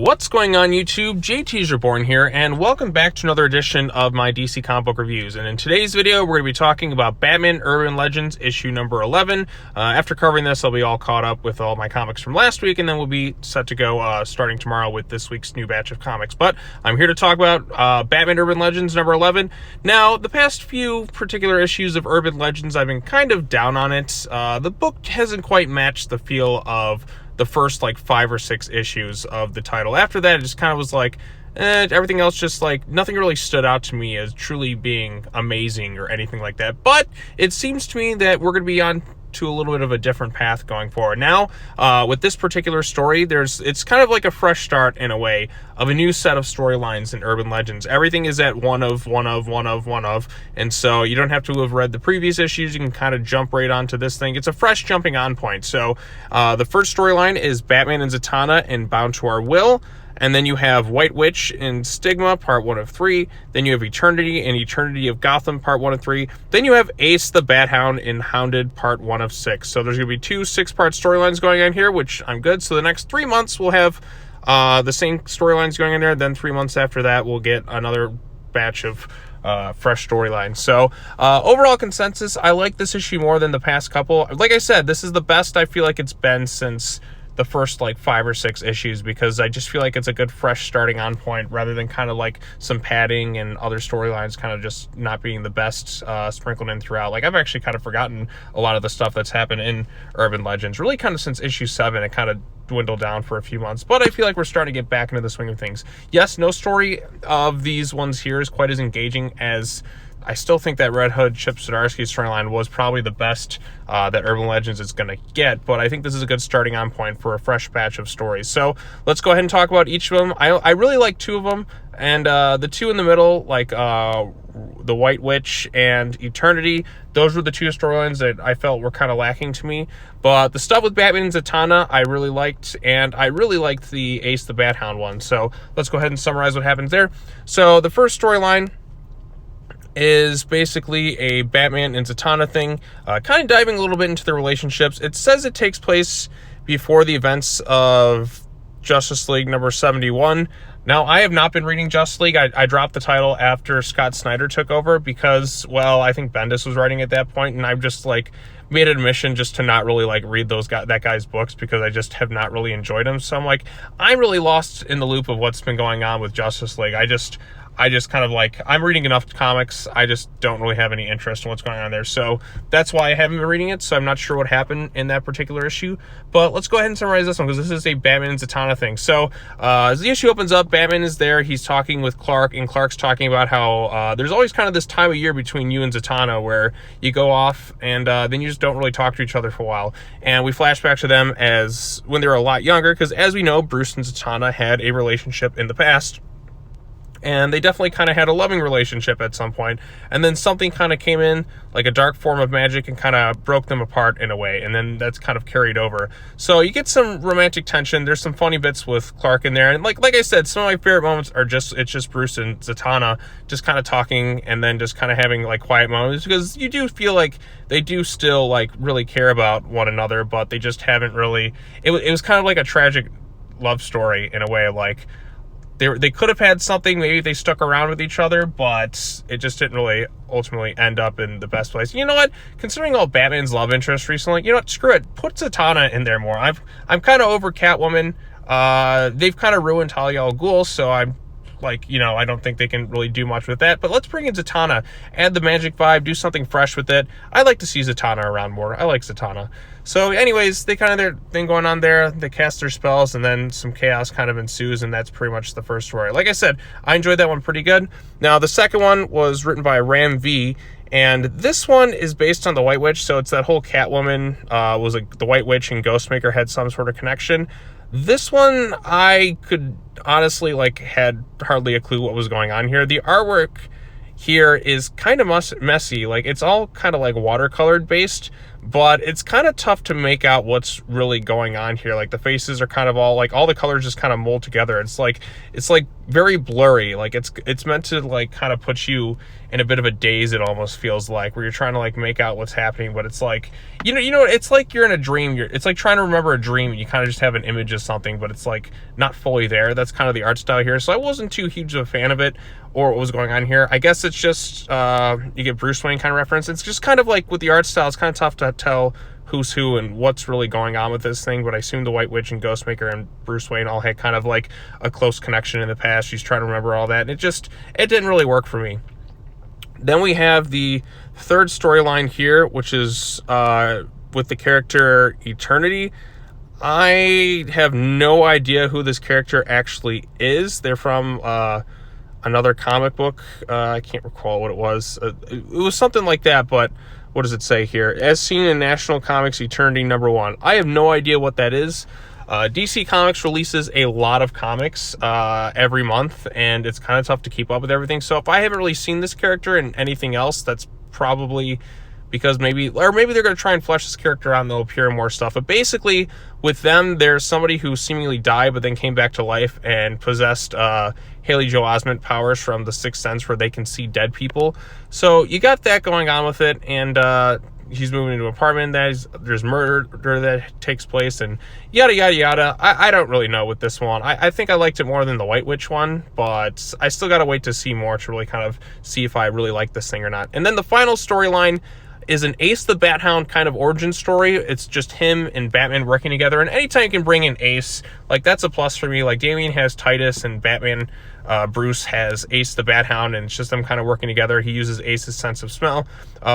What's going on YouTube? JT's Reborn here, and welcome back to another edition of my DC comic book reviews. And in today's video, we're going to be talking about Batman Urban Legends issue number 11. After covering this, I'll be all caught up with all my comics from last week, and then we'll be set to go starting tomorrow with this week's new batch of comics. But I'm here to talk about Batman Urban Legends number 11. Now, the past few particular issues of Urban Legends, I've been kind of down on it. The book hasn't quite matched the feel of the first like 5 or 6 issues of the title. After that, it just kind of was like, everything else just like, nothing really stood out to me as truly being amazing or anything like that. But it seems to me that we're going to be on to a little bit of a different path going forward. Now, with this particular story, it's kind of like a fresh start in a way of a new set of storylines in Urban Legends. Everything is at one of, and so you don't have to have read the previous issues. You can kind of jump right onto this thing. It's a fresh jumping on point. So the first storyline is Batman and Zatanna in Bound to Our Will. And then you have Wight Witch in Stigma, part 1 of 3. Then you have Eternity in Eternity of Gotham, part 1 of 3. Then you have Ace the Bat Hound in Hounded, part 1 of 6. So there's going to be 2 6-part storylines going on here, which I'm good. So the next 3 months we'll have the same storylines going in there. Then 3 months after that we'll get another batch of fresh storylines. So overall consensus, I like this issue more than the past couple. Like I said, this is the best I feel like it's been since the first like 5 or 6 issues, because I just feel like it's a good fresh starting on point rather than kind of like some padding and other storylines kind of just not being the best sprinkled in throughout. Like, I've actually kind of forgotten a lot of the stuff that's happened in Urban Legends really kind of since issue 7. It kind of dwindled down for a few months, but I feel like we're starting to get back into the swing of things. Yes, no story of these ones here is quite as engaging as I still think that Red Hood Chip Zdarsky storyline was probably the best that Urban Legends is going to get, but I think this is a good starting on point for a fresh batch of stories. So let's go ahead and talk about each of them. I really like 2 of them, and the 2 in the middle, like the Wight Witch and Eternity, those were the 2 storylines that I felt were kind of lacking to me. But the stuff with Batman and Zatanna I really liked, and I really liked the Ace the Bat Hound one. So let's go ahead and summarize what happens there. So the first storyline is basically a Batman and Zatanna thing, kind of diving a little bit into the relationships. It says it takes place before the events of Justice League number 71. Now, I have not been reading Justice League. I dropped the title after Scott Snyder took over because, well, I think Bendis was writing at that point, and I've just like made it a mission just to not really like read that guy's books because I just have not really enjoyed him. So I'm like, I'm really lost in the loop of what's been going on with Justice League. I just kind of like, I'm reading enough comics, I just don't really have any interest in what's going on there. So that's why I haven't been reading it, so I'm not sure what happened in that particular issue. But let's go ahead and summarize this one, because this is a Batman and Zatanna thing. So as the issue opens up, Batman is there, he's talking with Clark, and Clark's talking about how there's always kind of this time of year between you and Zatanna where you go off and then you just don't really talk to each other for a while. And we flash back to them as when they were a lot younger, because as we know, Bruce and Zatanna had a relationship in the past. And they definitely kind of had a loving relationship at some point. And then something kind of came in, like a dark form of magic, and kind of broke them apart in a way. And then that's kind of carried over. So you get some romantic tension. There's some funny bits with Clark in there. And like I said, some of my favorite moments are it's just Bruce and Zatanna just kind of talking and then just kind of having like quiet moments. Because you do feel like they do still like really care about one another, but they just haven't really... It was kind of like a tragic love story in a way, like... They could have had something, maybe they stuck around with each other, but it just didn't really ultimately end up in the best place. You know what? Considering all Batman's love interest recently, you know what? Screw it. Put Zatanna in there more. I'm kind of over Catwoman. They've kind of ruined Talia al Ghul, so I'm like, you know, I don't think they can really do much with that. But let's bring in Zatanna, add the magic vibe, do something fresh with it. I like to see Zatanna around more. I like Zatanna. So anyways, they kind of their thing going on there. They cast their spells, and then some chaos kind of ensues, and that's pretty much the first story. Like I said, I enjoyed that one pretty good. Now, the second one was written by Ram V, and this one is based on the Wight Witch. So it's that whole Catwoman was like the Wight Witch and Ghost-Maker had some sort of connection. This one, I could honestly like had hardly a clue what was going on here. The artwork here is kind of messy. Like, it's all kind of like watercolored based, but it's kind of tough to make out what's really going on here. Like the faces are kind of all like all the colors just kind of mold together. It's like very blurry. Like it's meant to like kind of put you in a bit of a daze. It almost feels like, where you're trying to like make out what's happening, but it's like you know it's like you're in a dream. It's like trying to remember a dream, and you kind of just have an image of something, but it's like not fully there. That's kind of the art style here. So I wasn't too huge of a fan of it or what was going on here. I guess it's just you get Bruce Wayne kind of reference. It's just kind of like with the art style, it's kind of tough to tell who's who and what's really going on with this thing, but I assume the White Witch and Ghost-Maker and Bruce Wayne all had kind of like a close connection in the past. She's trying to remember all that, and it didn't really work for me. Then we have the third storyline here, which is with the character Eternity. I have no idea who this character actually is. They're from another comic book. I can't recall what it was. It was something like that, but what does it say here? As seen in National Comics Eternity #1. I have no idea what that is. DC Comics releases a lot of comics every month, and it's kind of tough to keep up with everything. So if I haven't really seen this character in anything else, that's probably because maybe they're going to try and flesh this character out and they'll appear in more stuff. But basically, with them, there's somebody who seemingly died but then came back to life and possessed Haley Joel Osment powers from the Sixth Sense, where they can see dead people. So you got that going on with it, and he's moving into an apartment. There's murder that takes place, and yada, yada, yada. I don't really know with this one. I think I liked it more than the White Witch one, but I still got to wait to see more to really kind of see if I really like this thing or not. And then the final storyline is an Ace the Bat Hound kind of origin story. It's just him and Batman working together, and anytime you can bring in Ace, like that's a plus for me. Like Damian has Titus, and Batman Bruce has Ace the Bat Hound, and it's just them kind of working together. He uses Ace's sense of smell.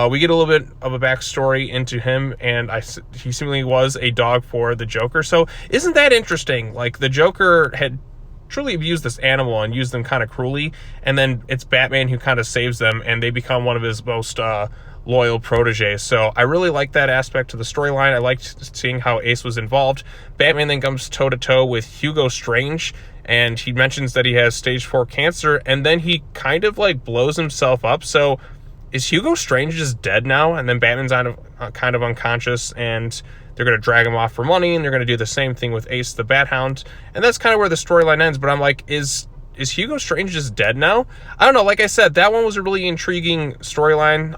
We get a little bit of a backstory into him, and he seemingly was a dog for the Joker. So isn't that interesting? Like the Joker had truly abused this animal and used them kind of cruelly, and then it's Batman who kind of saves them, and they become one of his most loyal proteges. So I really like that aspect to the storyline. I liked seeing how Ace was involved. Batman then comes toe-to-toe with Hugo Strange, and he mentions that he has stage 4 cancer, and then he kind of like blows himself up. So is Hugo Strange just dead now? And then Batman's kind of unconscious, and they're going to drag him off for money, and they're going to do the same thing with Ace the Bat Hound. And that's kind of where the storyline ends. But I'm like, is Hugo Strange just dead now? I don't know. Like I said, that one was a really intriguing storyline.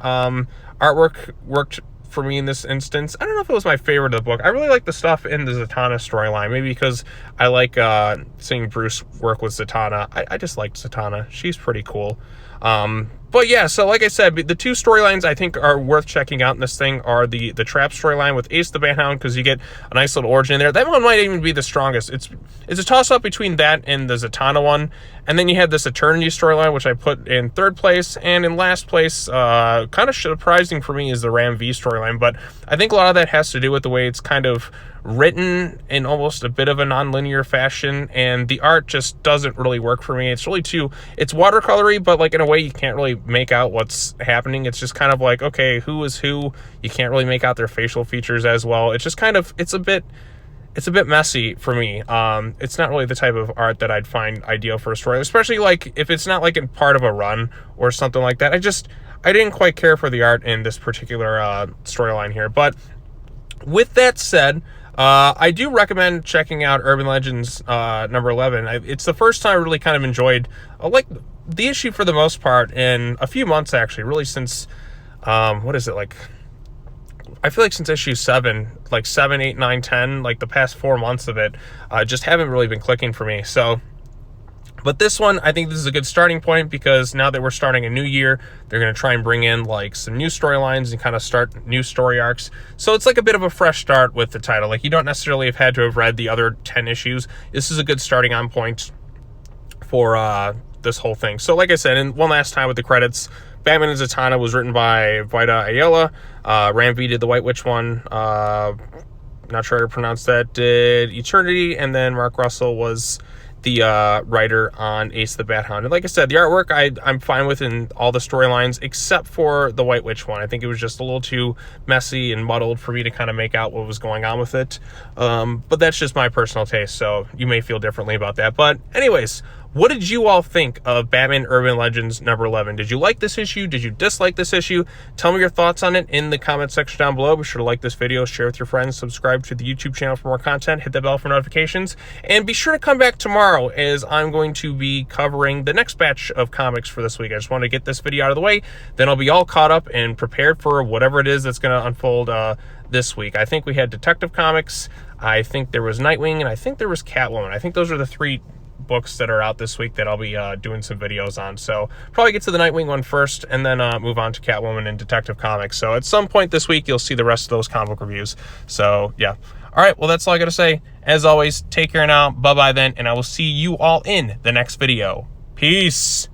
Artwork worked for me in this instance. I don't know if it was my favorite of the book. I really like the stuff in the Zatanna storyline, maybe because I like seeing Bruce work with Zatanna. I just liked Zatanna. She's pretty cool. But yeah, so like I said, the two storylines I think are worth checking out in this thing are the Trap storyline with Ace the Bat Hound, because you get a nice little origin in there. That one might even be the strongest. It's a toss-up between that and the Zatanna one. And then you had this Eternity storyline, which I put in third place. And in last place, kind of surprising for me, is the Ram V storyline. But I think a lot of that has to do with the way it's kind of written in almost a bit of a non-linear fashion, and the art just doesn't really work for me. It's really it's watercolory, but like in a way you can't really make out what's happening. It's just kind of like, okay, who is who? You can't really make out their facial features as well. It's just kind of, it's a bit messy for me. It's not really the type of art that I'd find ideal for a story, especially like if it's not like in part of a run or something like that. I didn't quite care for the art in this particular storyline here. But with that said, I do recommend checking out Urban Legends number 11. It's the first time I really kind of enjoyed like the issue for the most part in a few months, actually, really since what is it, like I feel like since issue 7, like 7, 8, 9, 10, like the past 4 months of it just haven't really been clicking for me. So but this one, I think this is a good starting point, because now that we're starting a new year, they're going to try and bring in like some new storylines and kind of start new story arcs. So it's like a bit of a fresh start with the title. Like you don't necessarily have had to have read the other 10 issues. This is a good starting on point for this whole thing. So like I said, and one last time with the credits, Batman and Zatanna was written by Vita, Ayala. Ram V did the White Witch one. Not sure how to pronounce that. Did Eternity, and then Mark Russell was the writer on Ace the Bat Hound. And like I said, the artwork I'm fine with in all the storylines except for the White Witch one. I think it was just a little too messy and muddled for me to kind of make out what was going on with it. But that's just my personal taste, so you may feel differently about that. But anyways, What did you all think of Batman Urban Legends number 11? Did you like this issue? Did you dislike this issue? Tell me your thoughts on it in the comment section down below. Be sure to like this video, share with your friends, subscribe to the YouTube channel for more content, hit the bell for notifications, and be sure to come back tomorrow as I'm going to be covering the next batch of comics for this week. I just want to get this video out of the way, then I'll be all caught up and prepared for whatever it is that's going to unfold this week. I think we had Detective Comics, I think there was Nightwing, and I think there was Catwoman. I think those are the 3 books that are out this week that I'll be doing some videos on. So probably get to the Nightwing one first and then move on to Catwoman and Detective Comics. So at some point this week, you'll see the rest of those comic book reviews. So yeah. All right. Well, that's all I got to say. As always, take care now. Bye-bye then. And I will see you all in the next video. Peace.